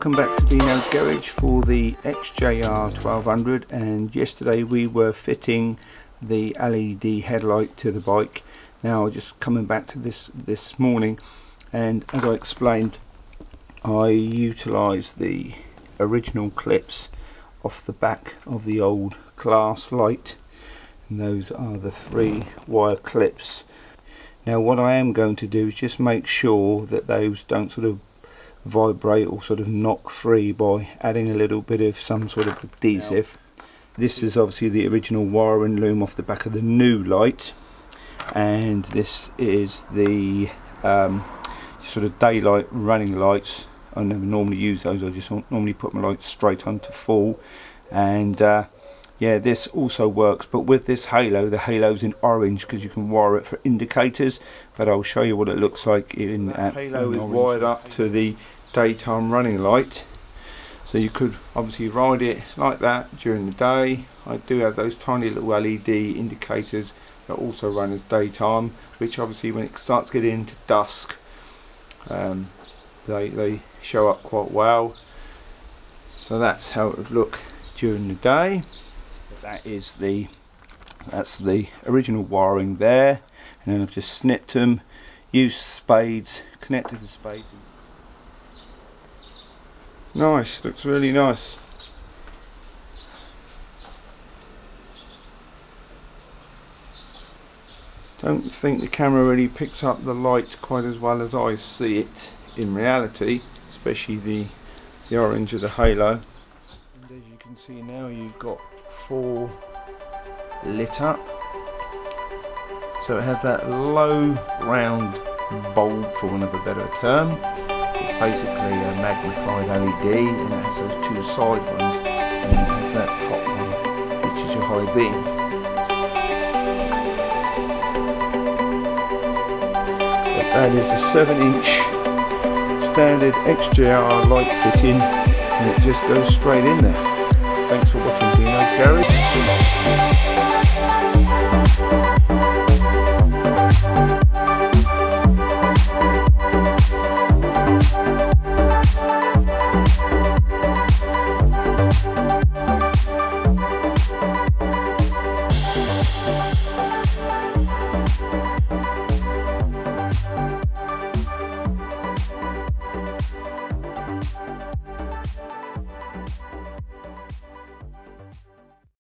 welcome back to Dino's Garage for the XJR1200, and yesterday we were fitting the LED headlight to the bike. Now just coming back to this morning, and as I explained, I utilised the original clips off the back of the old glass light, and those are the 3 wire clips. Now what I am going to do is just make sure that those don't sort of vibrate or sort of knock free by adding a little bit of some sort of adhesive. This is obviously the original wiring loom off the back of the new light, and this is the sort of daylight running lights. I never normally use those, I just normally put my lights straight onto full, and yeah, this also works, but with this halo, the halo's in orange because you can wire it for indicators, but I'll show you what it looks like in halo is wired up to the daytime running light, so you could obviously ride it like that during the day. I do have those tiny little LED indicators that also run as daytime, which obviously when it starts getting into dusk, they show up quite well. So that's how it would look during the day. That's the original wiring there, and then I've just snipped them, used spades, connected the spades. Nice, looks really nice. Don't think the camera really picks up the light quite as well as I see it in reality, especially the orange of the halo. And as you can see now, you've got 4 lit up, so it has that low round bulb, for want of a better term. It's basically a magnified LED, and it has those 2 side ones, and then it has that top one which is your high beam. But that is a 7-inch standard XJR light fitting, and it just goes straight in there. Thanks for watching Dino's Garage.